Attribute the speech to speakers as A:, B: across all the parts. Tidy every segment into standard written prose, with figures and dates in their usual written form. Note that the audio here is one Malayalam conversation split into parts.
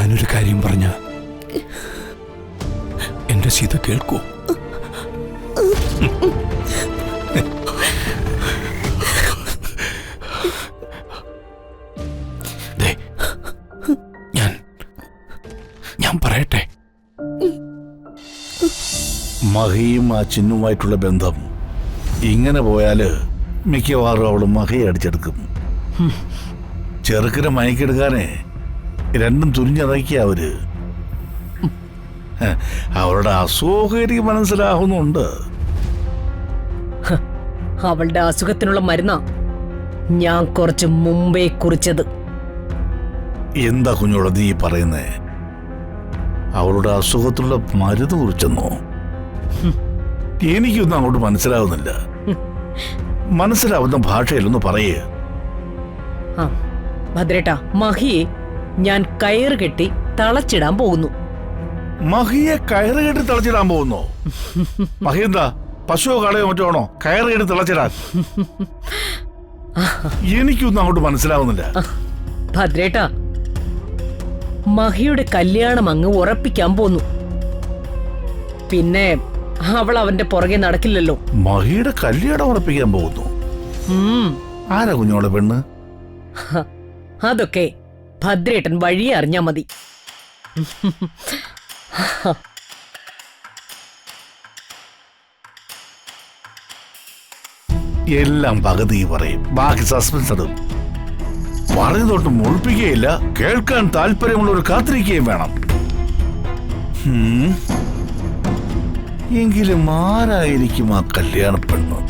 A: ഞാനൊരു കാര്യം പറഞ്ഞ എന്റെ സീത കേൾക്കൂ. ഞാൻ പറയട്ടെ,
B: മഹിയും ആ ചിന്നുമായിട്ടുള്ള ബന്ധം ഇങ്ങനെ പോയാല് മിക്കവാറും അവള് മഹിയെ അടിച്ചെടുക്കും. ചെറുക്കിനെ മയക്കെടുക്കാനേ രണ്ടും തുനിഞ്ഞിറക്കിയ അവര്. അവളുടെ അസുഖം എനിക്ക് മനസ്സിലാവുന്നുണ്ട്.
C: അവളുടെ അസുഖത്തിനുള്ള മരുന്നാ ഞാൻ കുറച്ച് മുമ്പേ കുറിച്ചത്.
B: എന്താ കുഞ്ഞോളെ നീ പറയുന്നേ? അവളുടെ അസുഖത്തിനുള്ള മരുന്ന് കുറിച്ചെന്നോ? എനിക്കൊന്നും അങ്ങോട്ട് മനസ്സിലാവുന്നില്ല. മനസ്സിലാവുന്ന ഭാഷയിലൊന്ന് പറയേ.
C: ഭദ്രേട്ടാ, മഹിയെ ഞാൻ കയറ് കെട്ടി തളച്ചിടാൻ പോകുന്നു.
B: മഹിയെ കയറ് കെട്ടി തളച്ചിടാൻ പോകുന്നോ? മഹി എന്താ പശുവോ കടയോ മറ്റോ കയറ് കെട്ടി തിളച്ചിടാൻ? എനിക്കൊന്നും അങ്ങോട്ട് മനസ്സിലാവുന്നില്ല.
C: ഭദ്രേട്ടാ, മഹിയുടെ കല്യാണം അങ്ങ് ഉറപ്പിക്കാൻ പോന്നു. പിന്നെ അവൾ അവന്റെ പുറകെ നടക്കില്ലല്ലോ.
B: മഹിയുടെ കല്യാണം ഉറപ്പിക്കാൻ പോകുന്നു? ആരാ കുഞ്ഞോളെ പെണ്ണ്?
C: അതൊക്കെ ഭദ്രേട്ടൻ വഴിയെ അറിഞ്ഞാ മതി.
B: എല്ലാം പകുതി പറയും, ബാക്കി സസ്പെൻസ് ഇടും. പറഞ്ഞതൊട്ട് മുഴിപ്പിക്കുകയില്ല, കേൾക്കാൻ താല്പര്യമുള്ളവർ കാത്തിരിക്കുകയും വേണം. എങ്കിലും ആരായിരിക്കും ആ കല്യാണ പെണ്ണ്?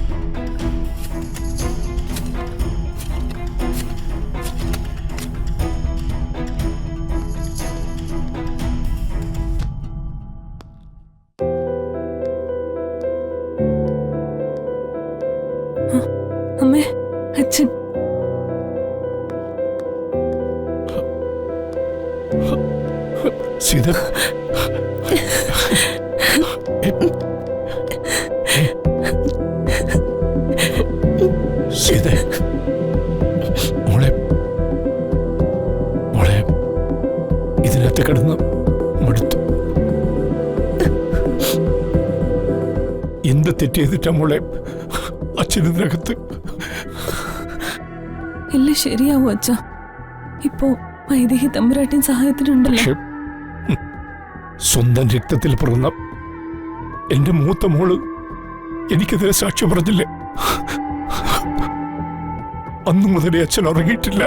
D: അമ്മേ, അച്ഛൻ.
A: സീത, സീത, മോളെ മോളെ ഇതിനകത്ത് കിടന്ന് മടുത്തു. എന്ത് തെറ്റ് ചെയ്തിട്ടാ മോളെ അച്ഛനകത്ത്?
D: എല്ലാം ശരിയാവും അച്ഛ. ഇപ്പോ വൈദേഹി തമ്പുരാട്ടിൻ സഹായത്തിനുണ്ടല്ലോ.
A: സ്വന്തം രക്തത്തിൽ പിറന്ന എന്റെ മൂത്ത മോള് എനിക്കെതിരെ സാക്ഷ്യം പറഞ്ഞില്ലേ? അന്നു മുതലേ അച്ഛൻ ഉറങ്ങിയിട്ടില്ല.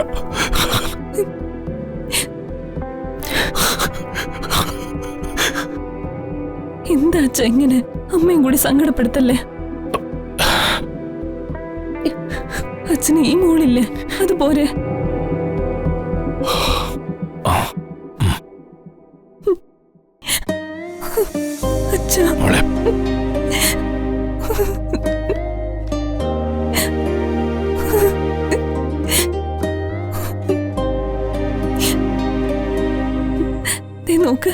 D: എന്താ അച്ഛ ഇങ്ങനെ? അമ്മയും കൂടി സങ്കടപ്പെടുത്തല്ലേ. അച്ഛന് ഈ മോളില്ലേ, അതുപോരെ? അച്ഛ, നോക്ക്,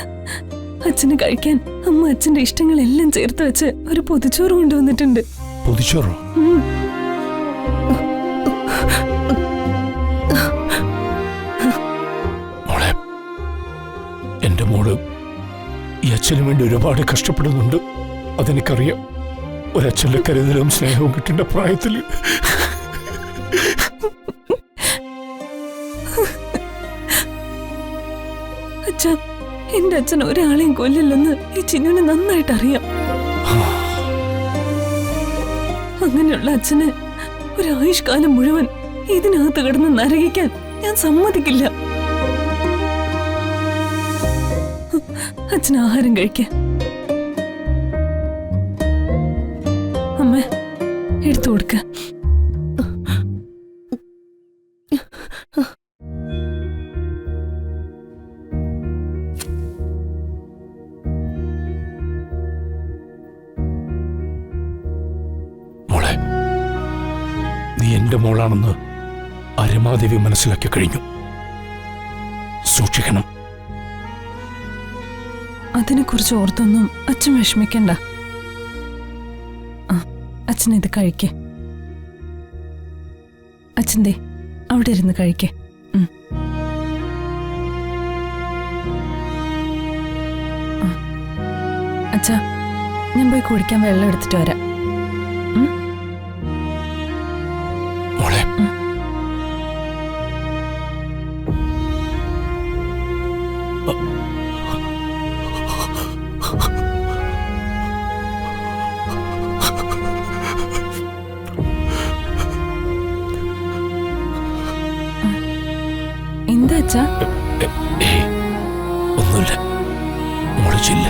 D: അച്ഛന് കഴിക്കാൻ അമ്മ അച്ഛന്റെ ഇഷ്ടങ്ങളെല്ലാം ചേർത്ത് വെച്ച് ഒരു പൊതിച്ചോറ് കൊണ്ടുവന്നിട്ടുണ്ട്.
A: പൊതിച്ചോറോ? മോളെ, എന്റെ മോള് ഈ അച്ഛന് വേണ്ടി ഒരുപാട് കഷ്ടപ്പെടുന്നുണ്ട്. അതെനിക്കറിയാം. ഒരച്ഛന്റെ കരുതലും സ്നേഹവും കിട്ടേണ്ട പ്രായത്തില്
D: അച്ഛ, എന്റെ അച്ഛൻ ഒരാളെയും കൊല്ലില്ലെന്ന് ഈ ചിന്നുവിന് നന്നായിട്ട് അറിയാം. അങ്ങനെയുള്ള അച്ഛന് ഒരായുഷ്കാലം മുഴുവൻ ഇതിനകത്ത് കിടന്ന് നരകിക്കാൻ ഞാൻ സമ്മതിക്കില്ല. അച്ഛന് ആഹാരം കഴിക്കാൻ. അമ്മ, എടുത്തു കൊടുക്ക.
A: മോളെ, നീ എന്റെ മോളാണെന്ന് അരമാദേവി മനസ്സിലാക്കി കഴിഞ്ഞു. സൂക്ഷിക്കണം.
D: അതിനെക്കുറിച്ച് ഓർത്തൊന്നും അച്ഛൻ വിഷമിക്കണ്ട. അച്ഛൻ ഇത് കഴിക്കേ. അച്ഛൻ ദേ അവിടെ ഇരുന്ന് കഴിക്കേ. അച്ഛാ, ഞാൻ പോയി കുടിക്കാൻ വെള്ളം എടുത്തിട്ട് വരാം.
A: മോളെ,
D: എന്താ അച്ഛാ?
A: ഒന്നുമില്ല, മോളെ ചില്ല.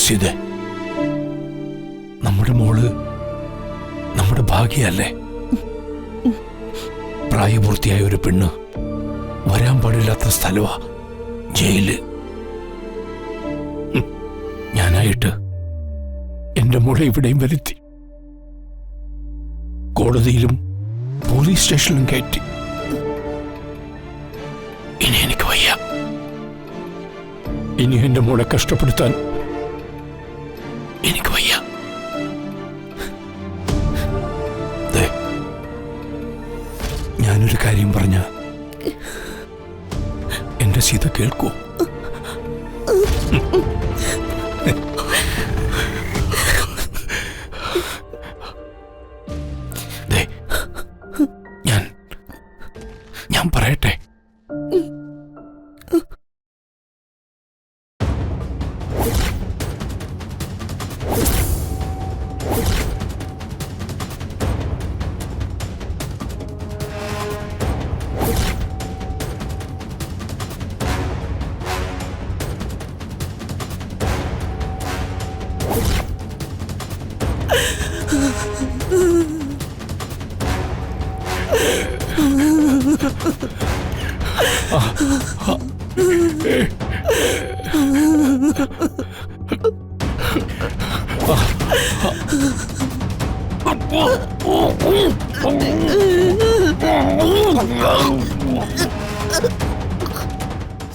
A: സീത, നമ്മുടെ മോള് നമ്മുടെ ഭാഗ്യല്ലേ? പ്രായപൂർത്തിയായ ഒരു പെണ്ണ് വരാൻ പാടില്ലാത്ത സ്ഥലമാ ജയില്. ഞാനായിട്ട് എന്റെ മോളെ ഇവിടെയും വരുത്തി, കോടതിയിലും പോലീസ് സ്റ്റേഷനിലും കയറ്റി. ഇനി എനിക്ക് വയ്യ. ഇനി എന്റെ മോളെ കഷ്ടപ്പെടുത്താൻ എനിക്ക് വയ്യ. ഞാനൊരു കാര്യം പറഞ്ഞ എന്റെ സീത കേൾക്കൂ. ഞാൻ പറയട്ടെ.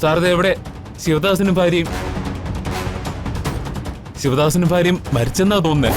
E: സാറിത് എവിടെ? ശിവദാസനും ഭാര്യയും മരിച്ചെന്നാ തോന്നുന്നേ.